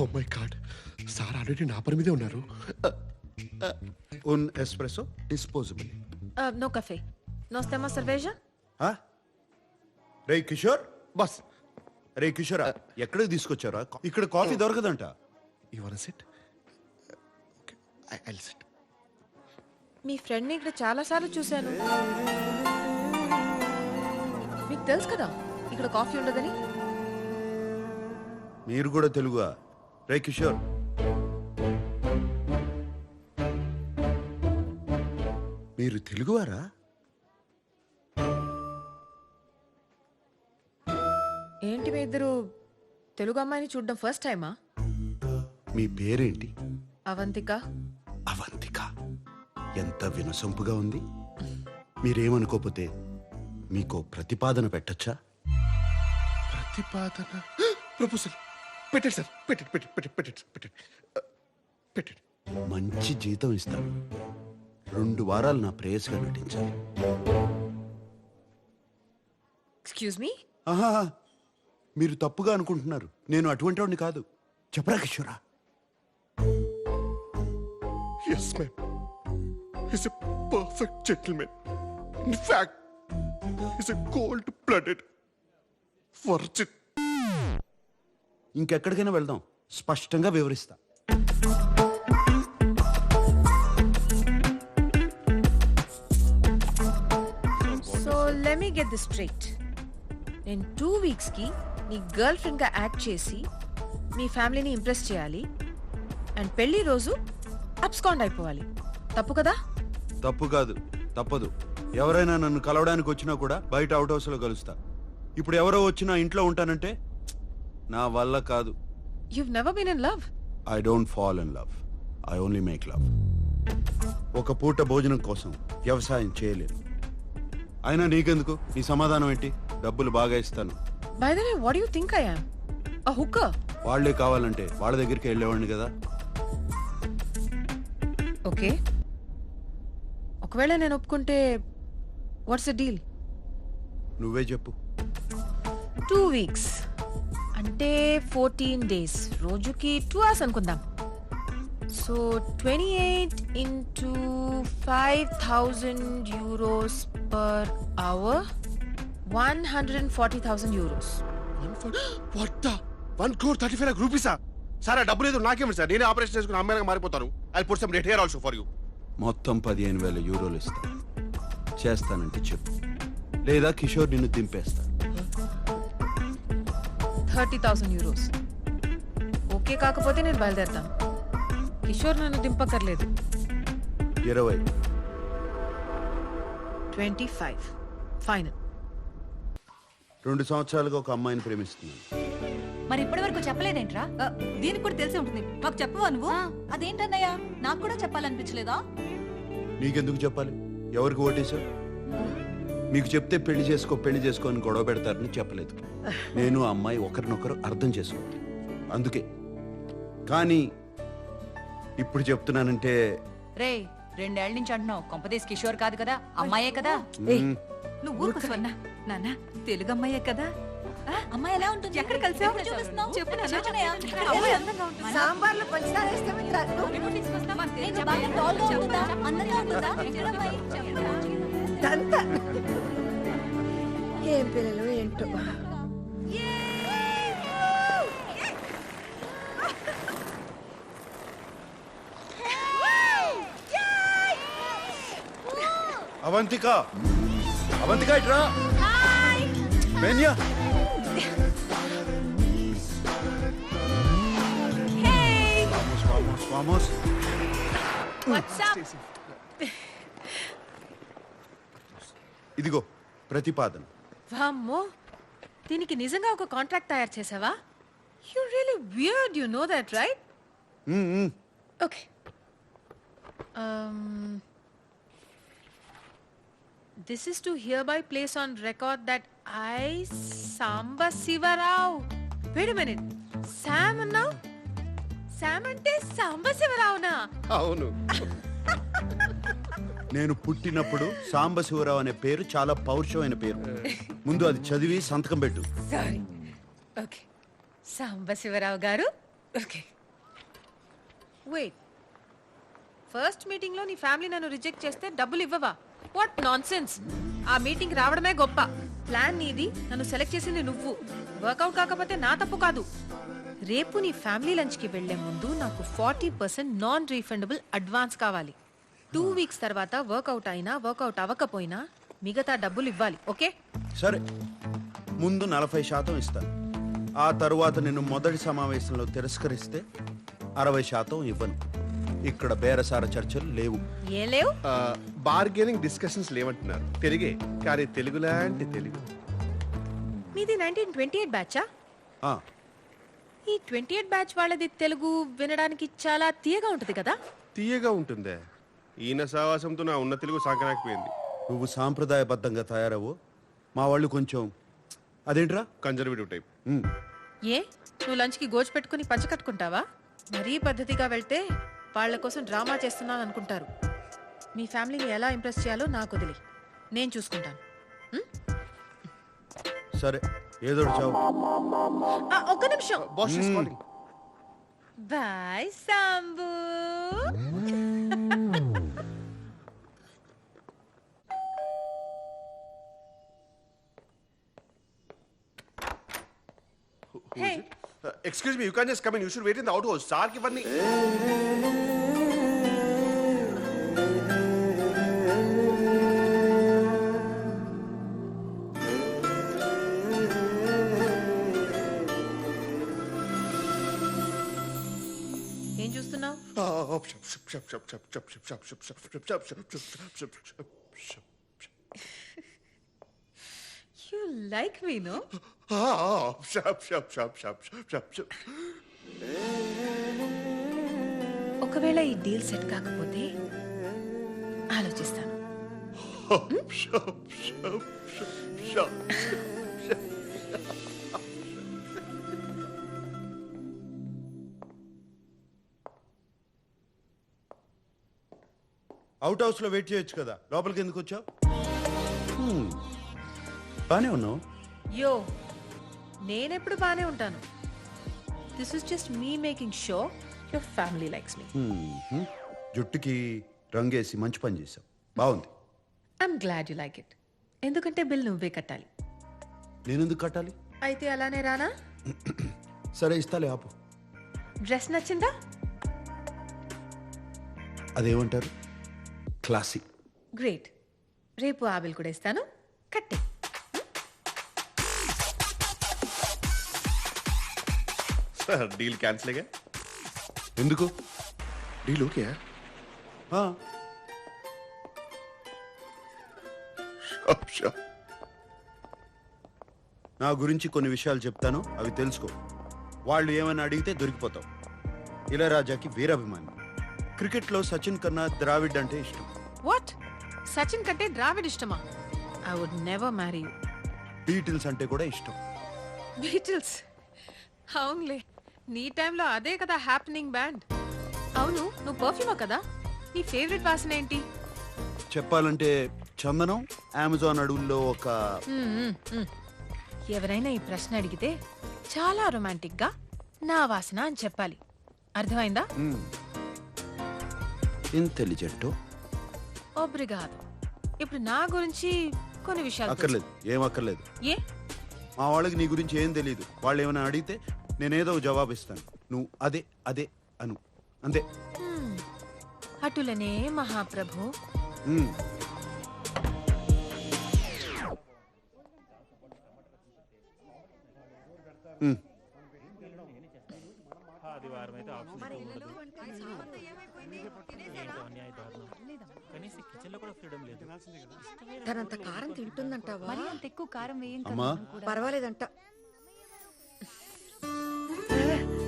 Oh my god, sir already నా పని మీదే ఉన్నారు. Un espresso disposable. No café. Nós temos cerveja? రే కిషోర్, బస్ రే కిషోర్, ఎక్కడికి తీసుకొచ్చారా? ఇక్కడ కాఫీ దొరకదంట. You want sit? Okay, I will sit. మీ ఫ్రెండ్ని ఇక్కడ చాలా సార్లు చూశాను. మీకు తెలుసు కదా ఇక్కడ కాఫీ ఉండదని. మీరు కూడా తెలుగుగా? రే కిషోర్, మీరు తెలుగువారా? ఏంటి మీ ఇద్దరు తెలుగు అమ్మాయిని చూడడం ఫస్ట్ టైమా? మీ పేరేంటి? అవంతిక. అవంతిక, ఎంత వినసొంపుగా ఉంది. మీరేమనుకోపోతే మీకు ప్రతిపాదన పెట్టచ్చా? ప్రతిపాదన, ప్రపోజల్ పెట్టండి సార్, పెట్టండి పెట్టండి పెట్టండి పెట్టండి పెట్టండి పెట్టండి. మంచి జీతం ఇస్తాను. 2 వారాలు నా ప్రేయస్గా నటించాలి. Excuse me. ఆహా, మీరు తప్పుగా అనుకుంటున్నారు. నేను అటువంటి వాడిని కాదు. చెప్పరా కిషోరా? Yes, ma'am. He's a perfect gentleman. In fact, he's a cold-blooded virgin. ఇంకెక్కడికైనా వెళ్దాం, స్పష్టంగా వివరిస్తా. So let me get this straight. నేను 2 వీక్స్కి నీ గర్ల్ ఫ్రెండ్గా యాక్ట్ చేసి మీ ఫ్యామిలీని ఇంప్రెస్ చేయాలి అండ్ పెళ్లి రోజు అబ్స్కాండ్ అయిపోవాలి. తప్పు కదా? తప్పు కాదు, తప్పదు. ఎవరైనా నన్ను కలవడానికి వచ్చినా కూడా బయట అవుట్ హౌస్ లో కలుస్తా. ఇప్పుడు ఎవరో వచ్చినా ఇంట్లో ఉంటానంటే నా వల్ల కాదు. You've never been in love? I don't fall in love, I only make love. ఒక పూట భోజనం కోసం వ్యవసాయం చేయలేను. అయినా నీకెందుకు? నీ సమాధానం ఏంటి? డబ్బులు బాగా ఇస్తాను. By the way, what do you think I am? A hooker? వాళ్లే కావాలంటే వాళ్ళ దగ్గరికి వెళ్ళేవాడిని కదా. ఓకే, ఒకవేళ నేను ఒప్పుకుంటే వాట్స్ ద డీల్? నువ్వే చెప్పు. 2 వీక్స్ అంటే 14 days, రోజుకి 2 hours అనుకుందాం. So 28 into 5,000 euros per hour, 140,000 euros. What the? 1,35 lakh rupees? Sir ఆ డబ్బు లేదు, నాకేమి సార్? నేనే ఆపరేషన్ చేసుకుని అమ్మాయిగా మారిపోతాను. I put some red hair also for you. మొత్తం 15,000 యూరోలు ఇస్తా. చేస్తానంటే చెప్పు, లేదా కిషోర్ నిన్ను దింపేస్తా. 30,000 euros. ఓకే కాకపోతే నేను బయలుదేరుతాను. కిషోర్ నన్ను దింపక్కర్లేదు. 20. 25 ఫైనల్. 2 సంవత్సరాలుగా ఒక అమ్మాయిని ప్రేమిస్తున్నాను. మరి ఇప్పటి వరకు చెప్పలేదేంట్రా? దీనికి కూడా తెలిసే ఉంటుంది. మాకు చెప్పవా నువ్వు? అదేంటన్నయ్య, నాకు కూడా చెప్పాలనిపించలేదా? నీకెందుకు చెప్పాలి? ఎవరికి ఓటేశావు? మీకు చెప్తే పెళ్లి చేసుకో అని గొడవ పెడతారని చెప్పలేదు. నేను ఆ అమ్మాయి ఒకరినొకరు అర్థం చేసుకోవాలి, అందుకే. కానీ ఇప్పుడు చెప్తున్నానంటే రే, 2 ఏళ్ల నుంచి అంటున్నావు. కొంపదేశ్ కిషోర్ కాదు కదా, అమ్మాయే కదా? నువ్వు ఊరుకో స్వర్ణ. నాన్న తెలుగు అమ్మాయే కదా. అమ్మాయి ఎలా ఉంటుంది? ఎక్కడ కలిసావు? చూపిస్తున్నావు? చెప్పు నాన్న. చెప్పనయ్య. అమ్మాయి అందంగా ఉంటుంది. సాంబార్లో పంచదార వేస్తే మీకు రాదు. రిమోట్ తీసుకొస్తావా? ఏంటి, బాగా tall గా ఉంటుందా? అందంగా ఉంటుందా? ఎక్కడ అమ్మాయి? ఇదంతా ఏం పిల్లలు ఏంటో. అవంతిక, అవంతిక ఇట్రా. బెన్యా, vamos, vamos. ఇదిగో ప్రతిపాదన. వామ్మో, దీనికి నిజంగా ఒక కాంట్రాక్ట్ తయారు చేసావా? You really weird, you know that right? Okay, this is to hereby place on record that I, Samba Sivarao. Wait a minute, Sam అన్నావు? Sam అంటే సాంబ శివరావునా? అవును. నేను పుట్టినప్పుడు సాంబశివరావు అనే పేరు చాలా పౌరుషమైన పేరు. ముందు అది చదివి సంతకం పెట్టు. సారీ. ఓకే, సాంబశివరావు గారు ఓకే వెయిట్ ఫస్ట్ మీటింగ్ లో నీ ఫ్యామిలీ నన్ను రిజెక్ట్ చేస్తే డబ్బులు ఇవ్వవా వాట్ నాన్సెన్స్ ఆ మీటింగ్ రావడమే గొప్ప ప్లాన్ నీది నన్ను సెలెక్ట్ చేసింది నువ్వు వర్కౌట్ కాకపోతే నా తప్పు కాదు రేపు నీ ఫ్యామిలీ లంచ్ కి వెళ్లే ముందు నాకు 40% నాన్ రీఫండబుల్ అడ్వాన్స్ కావాలి 2 వీక్స్ తర్వాత వర్కౌట్ అయినా వర్కౌట్ అవ్వకపోయినా మిగతా డబ్బులు ఇవ్వాలి ఓకే సరే ముందు 40% ఇస్తాను ఆ తరువాత నిన్ను మొదటి సమావేశంలో తిరస్కరిస్తే 60% ఇవ్వను ఇక్కడ బేరసార చర్చలు లేవు ఏం లేవు బార్గెనింగ్ డిస్కషన్స్ లేవంటున్నారు తెలుగే కానీ తెలుగు లాంటి తెలుగు. మీది 1928 బ్యాచా ఆ, ఈ 28 బ్యాచ్ వాళ్ళది తెలుగు వినడానికి చాలా తీయగా ఉంటది కదా తీయగా ఉంటుందే ఈయన సావాసంతో నా ఉన్న తెలుగు సాకరాకపోయింది. నువ్వు సాంప్రదాయబద్ధంగా తయారవు మా వాళ్ళు కొంచెం అదేంట్రా కన్జర్వేటివ్ టైప్. ఉమ్, ఏ నువ్వు లంచ్కి గోచి పెట్టుకుని పంచ కట్టుకుంటావా మరీ పద్ధతిగా వెళ్తే వాళ్ళ కోసం డ్రామా చేస్తున్నాను అనుకుంటారు మీ ఫ్యామిలీని ఎలా ఇంప్రెస్ చేయాలో నాకు వదిలి నేను చూసుకుంటాను సరే ఏదో ఒకటి చావు ఒక్క నిమిషం boss is calling. Bye Sambu Hey. Excuse me, you can't just come in. You should wait in the outhouse. Sarki ivanni. ఏం చూస్తున్నావు యు లైక్ మీ నో ఒకవేళ ఈ డీల్ సెట్ కాకపోతే ఆలోచిస్తాను అవుట్ హౌస్ లో వెయిట్ చేయొచ్చు కదా లోపలికి ఎందుకు వచ్చావు బానే ఉన్నావు యో నేనెప్పుడు బానే ఉంటాను this is just me making show your family likes me hmm. జుట్టుకి రంగేసి మంచి పని చేసావు బాగుంది I'm glad you like it ఎందుకంటే బిల్ నువ్వే కట్టాలి నేనెందుకు కట్టాలి అయితే అలానే రానా సరే ఇస్తాలే ఆపు డ్రెస్ నచ్చిందా అదేమంటారు క్లాసిక్ గ్రేట్ రేపు ఆ బిల్ కూడా ఇస్తాను కట్టే डील कैंसिल है क्या? ఎందుకు डील हो गया? ఆ, Sure. నా గురించి కొన్ని విషయాలు చెప్తాను అవి తెలుసుకో వాళ్ళు ఏమైనా అడిగితే దొరికిపోతావు ఇళయరాజాకి వీరాభిమాని క్రికెట్లో సచిన్ కన్నా ద్రావిడ్ అంటే ఇష్టం వాట్ సచిన్ కంటే ద్రావిడ్ ఇష్టమా I would never marry you Beatles అంటే కూడా ఇష్టం బీటిల్స్ అవునులే నీ టైంలో అదే కదా హ్యాపెనింగ్ బ్యాండ్ అవును నువ్వు పర్ఫ్యూమా కదా నీ ఫేవరెట్ వాసన ఏంటి చెప్పాలంటే చందనం అమెజాన్ అడవుల్లో ఒక ఎవరైనా ఈ ప్రశ్న అడిగితే చాలా రొమాంటిక్ గా నా వాసన అని చెప్పాలి అర్థమైందా ఇంటెలిజెంట్ ఒబ్రిగాదు ఇప్పుడు నా గురించి కొన్ని విషయాలు అక్కర్లేదు ఏం అక్కర్లేదు ఏ మా వాళ్ళకి నీ గురించి ఏం తెలియదు వాళ్ళు ఏమైనా అడిగితే నేనేదో ఒక జవాబు ఇస్తాను నువ్వు అదే అదే అను అంతే అటులనే మహాప్రభు ఉమ్. ఉమ్. తనంత కారం తింటుందంటావా మరి అంత ఎక్కువ కారం వేయం కదా అమ్మా మనం కూడా. పర్వాలేదంట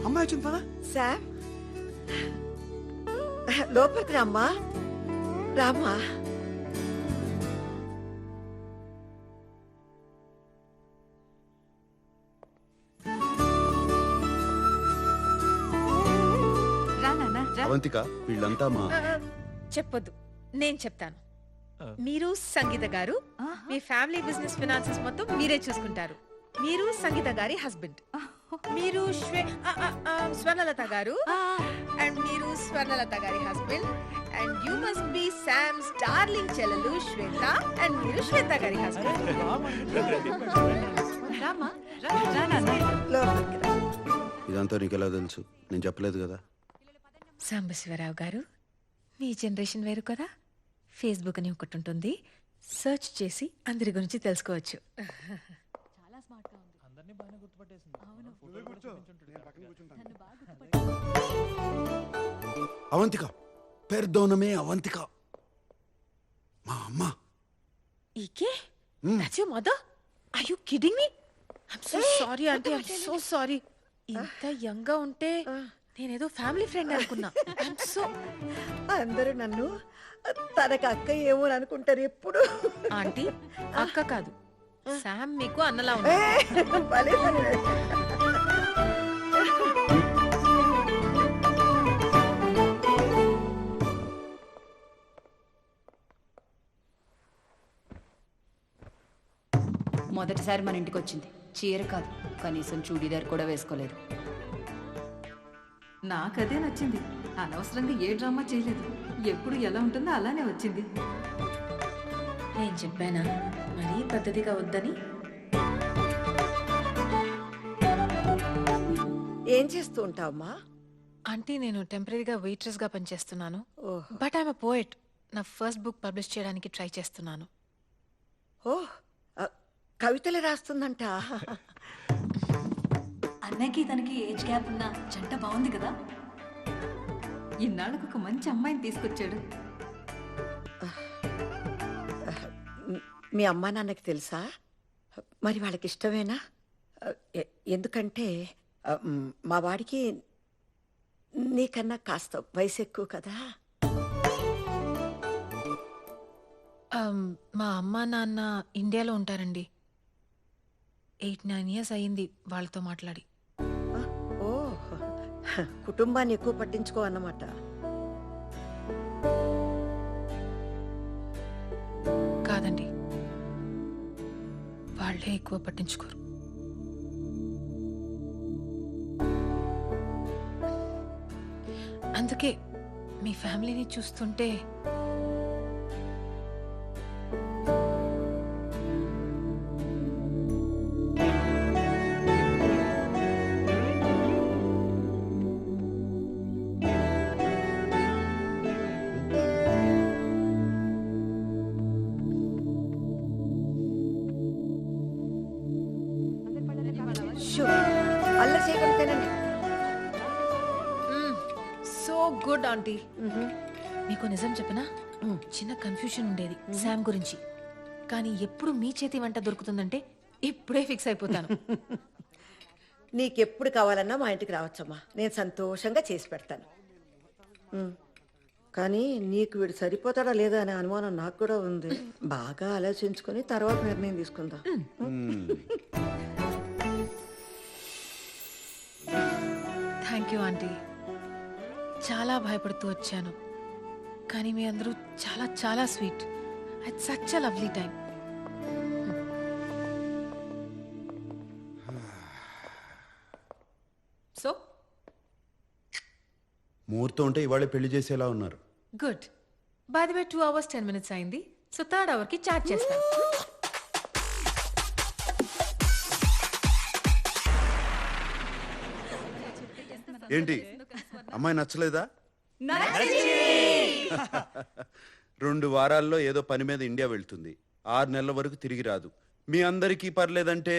అమ్మాయి వచ్చింది పదా. శామ్ లోపలికి రామ్మా రామ్మా రా నాన్న రా అవంతిక వీళ్ళంతా మా చెప్పొద్దు నేను చెప్తాను మీరు సంగీత గారు మీ ఫ్యామిలీ బిజినెస్ ఫినాన్సెస్ మొత్తం మీరే చూసుకుంటారు మీరు సంగీత గారి హస్బెండ్ మీరు స్వర్ణలత గారు అండ్ మీరు స్వర్ణలత గారి husband and you must be Sam's darling చెల్లెలు శ్వేత అండ్ మీరు శ్వేత గారి హస్బెండ్. రామా రా రా నాన్న. లోపలికి రా. ఇదంతా నీకు ఎలా తెలుసు? నేను చెప్పలేదు కదా. సాంబశివరావు గారు, మీ జనరేషన్ వేరు కదా. ఫేస్బుక్ అని ఒకటి ఉంటుంది, సెర్చ్ చేసి అందరి గురించి తెలుసుకోవచ్చు. అవంతిక, పెర్దోనమే అవంతిక, మా అమ్మ. ఈకే that's your mother? Are you kidding me? I'm so sorry aunty, I'm so sorry. ఇంత యంగ్ గా ఉంటే నేనేదో ఫ్యామిలీ ఫ్రెండ్ అనుకున్నా. ఐమ్ సో అందరూ నన్ను తనకు అక్క ఏమో అని అనుకుంటారు ఎప్పుడు. ఆంటీ అక్క కాదు, శామ్ మీకు అన్నలా ఉంది. భలే పని. మొదటిసారి మన ఇంటికి వచ్చింది. చీర కాదు, కనీసం చూడీదార్ కూడా వేసుకోలేదు. నాకదే నచ్చింది. అనవసరంగా ఏ డ్రామా చేయలేదు. ఎప్పుడు ఎలా ఉంటుందో అలానే వచ్చింది. నేను చెప్పానా మరీ పద్ధతిగా వద్దని? ఏం చేస్తూ ఉంటావమ్మా? ఆంటీ నేను టెంపరీగా వెయిట్రెస్ గా పనిచేస్తున్నాను. ఓహ్. But I'm poet. నా ఫస్ట్ బుక్ పబ్లిష్ చేయడానికి ట్రై చేస్తున్నాను. ఓ కవితలు రాస్తుందంట. అన్నయ్యకి తనకి ఏజ్ గ్యాప్ ఉన్న జంట బాగుంది కదా. ఇన్నాళ్ళకు ఒక మంచి అమ్మాయిని తీసుకొచ్చాడు. మీ అమ్మా నాన్నకి తెలుసా? మరి వాళ్ళకి ఇష్టమేనా? ఎందుకంటే మా వాడికి నీకన్నా కాస్త వయసు ఎక్కువ కదా. మా అమ్మ నాన్న ఇండియాలో ఉంటారండి. 8-9 years అయ్యింది వాళ్ళతో మాట్లాడి. ఓ కుటుంబాన్ని ఎక్కువ పట్టించుకో అన్నమాట. కాదండి, వాళ్ళే ఎక్కువ పట్టించుకోరు. అందుకే మీ ఫ్యామిలీని చూస్తుంటే అల్ల చేయగలిగితేనండి. So good aunty. మీకు నిజం చెప్పనా, చిన్న కన్ఫ్యూషన్ ఉండేది శామ్ గురించి. కానీ ఎప్పుడు మీ చేతి వంట దొరుకుతుందంటే ఇప్పుడే ఫిక్స్ అయిపోతాను. నీకెప్పుడు కావాలన్నా మా ఇంటికి రావచ్చమ్మా, నేను సంతోషంగా చేసి పెడతాను. కానీ నీకు వీడు సరిపోతాడా లేదా అనే అనుమానం నాకు కూడా ఉంది. బాగా ఆలోచించుకొని తర్వాత నిర్ణయం తీసుకుందాం. Thank you aunty. చాలా భయపడుతూ వచ్చాను, కానీ మీ అందరూ చాలా చాలా sweet. It's such a lovely time. So ముహూర్తం ఉంటే ఇవాళే పెళ్లి చేసేలా ఉన్నారు. Good. By the way 2 hours 10 minutes అయింది. సో 3rd hour కి చార్జ్ చేస్తాను. ఏంటి అమ్మాయి నచ్చలేదా? 2 వారాల్లో ఏదో పని మీద ఇండియా వెళ్తుంది. 6 నెలల వరకు తిరిగి రాదు. మీ అందరికీ పర్లేదంటే